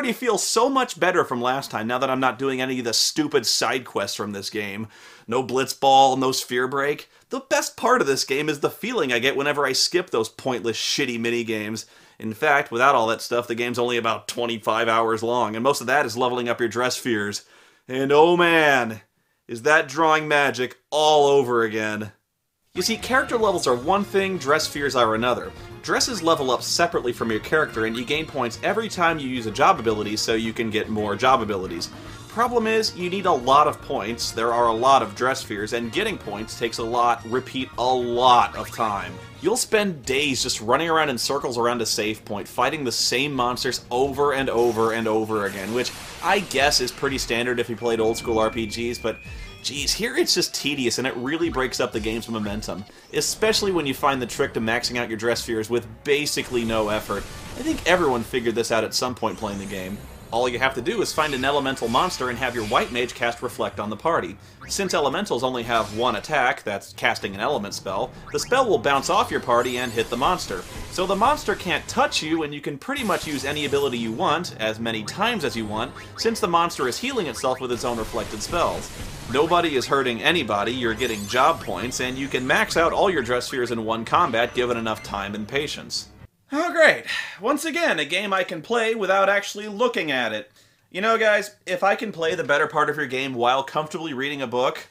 already feel so much better from last time now that I'm not doing any of the stupid side quests from this game. No blitzball, no sphere break. The best part of this game is the feeling I get whenever I skip those pointless, shitty minigames. In fact, without all that stuff, the game's only about 25 hours long, and most of that is leveling up your dress spheres. And oh man, is that drawing magic all over again. You see, character levels are one thing, dress spheres are another. Dresses level up separately from your character, and you gain points every time you use a job ability so you can get more job abilities. Problem is, you need a lot of points, there are a lot of dress spheres, and getting points takes a lot of time. You'll spend days just running around in circles around a save point, fighting the same monsters over and over and over again, which I guess is pretty standard if you played old school RPGs, but geez, here it's just tedious and it really breaks up the game's momentum, especially when you find the trick to maxing out your dress spheres with basically no effort. I think everyone figured this out at some point playing the game. All you have to do is find an elemental monster and have your white mage cast Reflect on the party. Since elementals only have one attack, that's casting an element spell, the spell will bounce off your party and hit the monster. So the monster can't touch you, and you can pretty much use any ability you want, as many times as you want, since the monster is healing itself with its own reflected spells. Nobody is hurting anybody, you're getting job points, and you can max out all your dress spheres in one combat given enough time and patience. Oh great, once again a game I can play without actually looking at it. You know guys, if I can play the better part of your game while comfortably reading a book,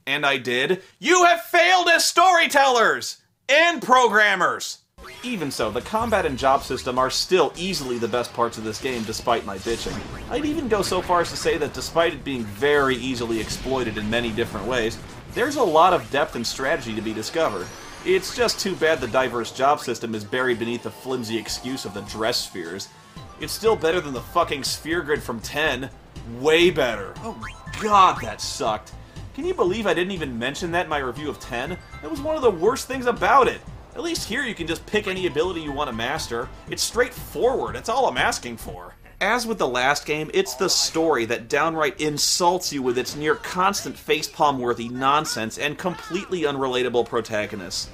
and I did, you have failed as storytellers! And programmers! Even so, the combat and job system are still easily the best parts of this game despite my bitching. I'd even go so far as to say that despite it being very easily exploited in many different ways, there's a lot of depth and strategy to be discovered. It's just too bad the diverse job system is buried beneath the flimsy excuse of the dress spheres. It's still better than the fucking sphere grid from 10. Way better. Oh god, that sucked. Can you believe I didn't even mention that in my review of 10? That was one of the worst things about it. At least here you can just pick any ability you want to master. It's straightforward, that's all I'm asking for. As with the last game, it's the story that downright insults you with its near constant facepalm-worthy nonsense and completely unrelatable protagonists.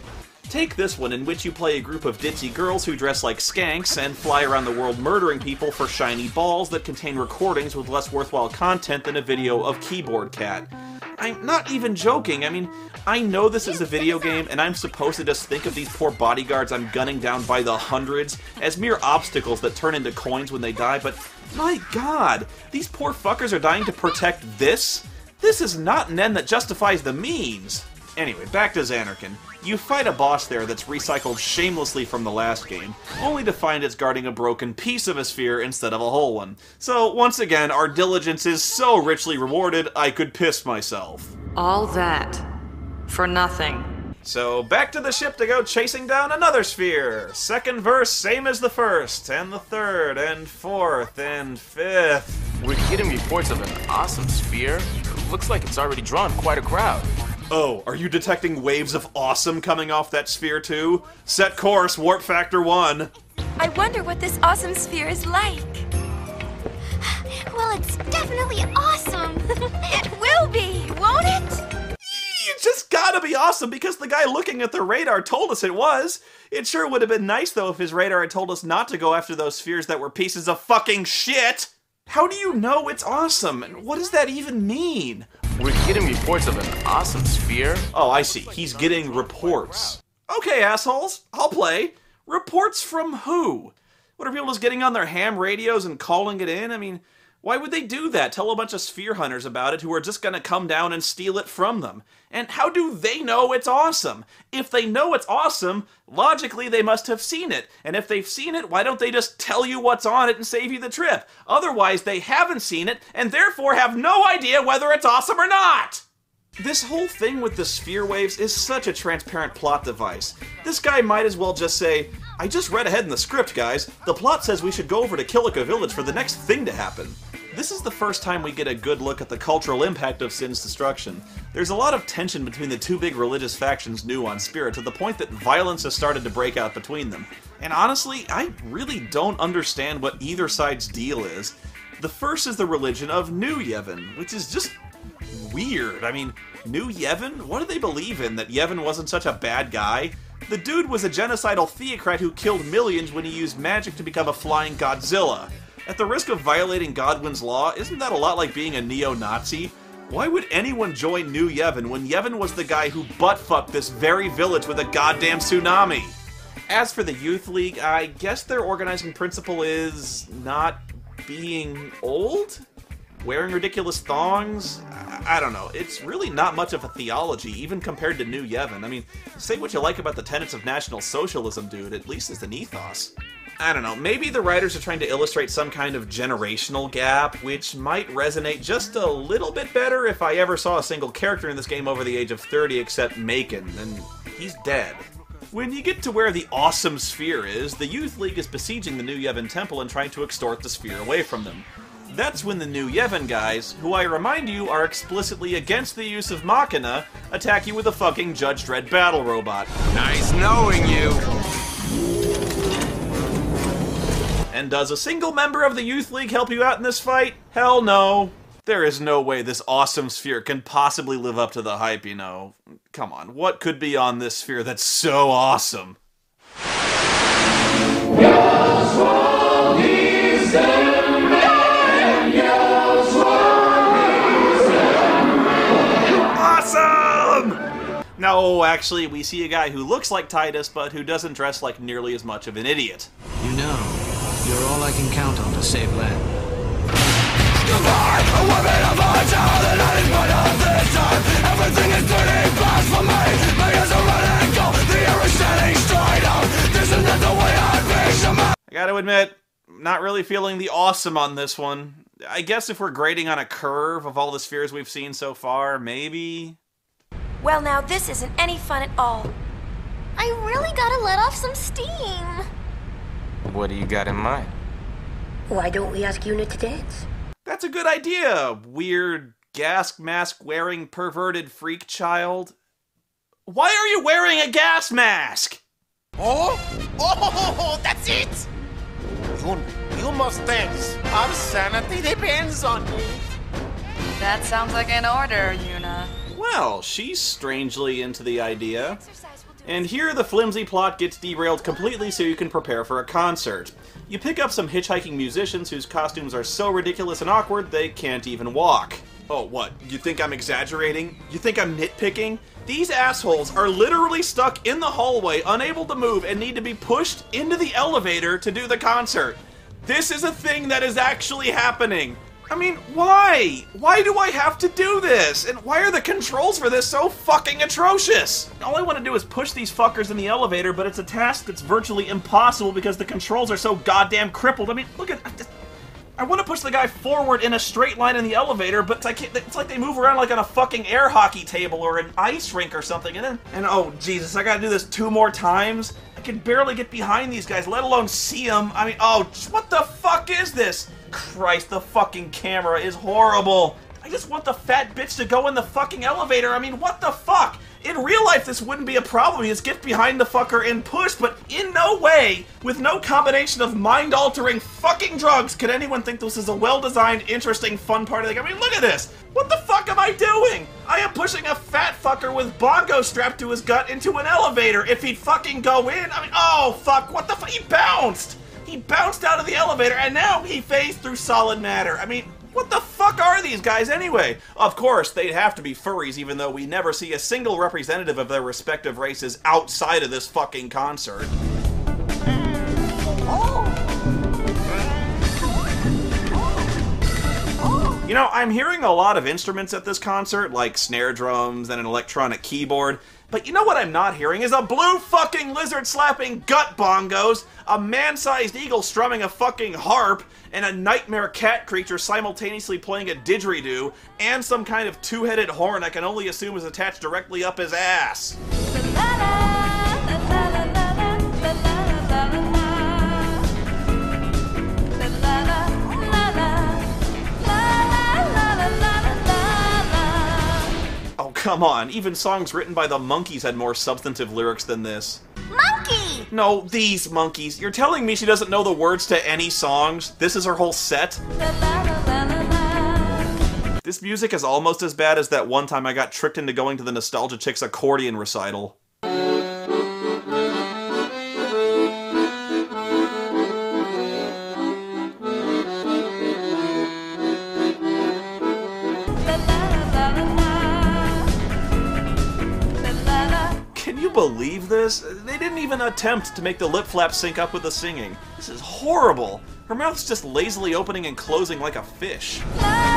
Take this one, in which you play a group of ditzy girls who dress like skanks and fly around the world murdering people for shiny balls that contain recordings with less worthwhile content than a video of Keyboard Cat. I'm not even joking, I mean, I know this is a video game and I'm supposed to just think of these poor bodyguards I'm gunning down by the hundreds as mere obstacles that turn into coins when they die, but my god, these poor fuckers are dying to protect this? This is not an end that justifies the means! Anyway, back to Xanarkand. You fight a boss there that's recycled shamelessly from the last game, only to find it's guarding a broken piece of a sphere instead of a whole one. So, once again, our diligence is so richly rewarded, I could piss myself. All that for nothing. So, back to the ship to go chasing down another sphere. Second verse, same as the first, and the third, and fourth, and fifth. We're getting reports of an awesome sphere. Looks like it's already drawn quite a crowd. Oh, are you detecting waves of awesome coming off that sphere too? Set course, warp factor 1. I wonder what this awesome sphere is like. Well, it's definitely awesome. It will be, won't it? It's just gotta be awesome because the guy looking at the radar told us it was. It sure would have been nice though if his radar had told us not to go after those spheres that were pieces of fucking shit. How do you know it's awesome? And what does that even mean? We're getting reports of an awesome sphere. Oh, I see. He's getting reports. Okay, assholes. I'll play. Reports from who? What are people just getting on their ham radios and calling it in? I mean, why would they do that? Tell a bunch of sphere hunters about it who are just gonna come down and steal it from them. And how do they know it's awesome? If they know it's awesome, logically they must have seen it. And if they've seen it, why don't they just tell you what's on it and save you the trip? Otherwise, they haven't seen it, and therefore have no idea whether it's awesome or not! This whole thing with the sphere waves is such a transparent plot device. This guy might as well just say, I just read ahead in the script, guys. The plot says we should go over to Kilika Village for the next thing to happen. This is the first time we get a good look at the cultural impact of Sin's destruction. There's a lot of tension between the two big religious factions new on Spirit to the point that violence has started to break out between them. And honestly, I really don't understand what either side's deal is. The first is the religion of New Yevon, which is just weird. I mean, New Yevon? What do they believe in? That Yevon wasn't such a bad guy? The dude was a genocidal theocrat who killed millions when he used magic to become a flying Godzilla. At the risk of violating Godwin's law, isn't that a lot like being a neo-Nazi? Why would anyone join New Yevon when Yevon was the guy who butt-fucked this very village with a goddamn tsunami? As for the Youth League, I guess their organizing principle is not being old? Wearing ridiculous thongs? I don't know. It's really not much of a theology, even compared to New Yevon. I mean, say what you like about the tenets of National Socialism, dude, at least it's an ethos. I don't know, maybe the writers are trying to illustrate some kind of generational gap, which might resonate just a little bit better if I ever saw a single character in this game over the age of 30 except Macon, and he's dead. When you get to where the awesome sphere is, the Youth League is besieging the New Yevon Temple and trying to extort the sphere away from them. That's when the New Yevon guys, who I remind you are explicitly against the use of Machina, attack you with a fucking Judge Dredd battle robot. Nice knowing you! And does a single member of the Youth League help you out in this fight? Hell no. There is no way this awesome sphere can possibly live up to the hype, you know. Come on, what could be on this sphere that's so awesome? Awesome! No, actually, we see a guy who looks like Titus, but who doesn't dress like nearly as much of an idiot. You know, you're all I can count on to save land. Everything is turning fast for me. My ears are running cold. The air is standing straight up. This is not the way I picture my... I gotta admit, not really feeling the awesome on this one. I guess if we're grading on a curve of all the spheres we've seen so far, maybe... Well, now this isn't any fun at all. I really gotta let off some steam. What do you got in mind? Why don't we ask Una to dance? That's a good idea, weird gas mask wearing perverted freak child. Why are you wearing a gas mask? Oh, that's it! You must dance. Our sanity depends on you. That sounds like an order, Una. Well, she's strangely into the idea. And here the flimsy plot gets derailed completely so you can prepare for a concert. You pick up some hitchhiking musicians whose costumes are so ridiculous and awkward they can't even walk. Oh, what? You think I'm exaggerating? You think I'm nitpicking? These assholes are literally stuck in the hallway, unable to move, and need to be pushed into the elevator to do the concert. This is a thing that is actually happening. I mean, why? Why do I have to do this? And why are the controls for this so fucking atrocious? All I want to do is push these fuckers in the elevator, but it's a task that's virtually impossible because the controls are so goddamn crippled. I mean, look at... I want to push the guy forward in a straight line in the elevator, but I can't, it's like they move around like on a fucking air hockey table or an ice rink or something, and oh, Jesus, I gotta do this 2 more times? I can barely get behind these guys, let alone see them. I mean, oh, what the fuck is this? Christ, the fucking camera is horrible. I just want the fat bitch to go in the fucking elevator. I mean, what the fuck? In real life, this wouldn't be a problem. You just get behind the fucker and push, but in no way, with no combination of mind-altering fucking drugs, could anyone think this is a well-designed, interesting, fun party. Like, I mean, look at this. What the fuck am I doing? I am pushing a fat fucker with bongo strapped to his gut into an elevator. If he'd fucking go in, I mean, oh, fuck, what the fuck? He bounced! He bounced out of the elevator, and now he phased through solid matter. I mean, what the fuck are these guys anyway? Of course, they'd have to be furries, even though we never see a single representative of their respective races outside of this fucking concert. You know, I'm hearing a lot of instruments at this concert, like snare drums and an electronic keyboard, but you know what I'm not hearing is a blue fucking lizard slapping gut bongos, a man-sized eagle strumming a fucking harp, and a nightmare cat creature simultaneously playing a didgeridoo, and some kind of 2-headed horn I can only assume is attached directly up his ass. Oh, come on. Even songs written by the Monkees had more substantive lyrics than this. Monkey! No, these monkeys. You're telling me she doesn't know the words to any songs? This is her whole set? This music is almost as bad as that one time I got tricked into going to the Nostalgia Chicks accordion recital. you believe this? They didn't even attempt to make the lip flap sync up with the singing. This is horrible. Her mouth's just lazily opening and closing like a fish. La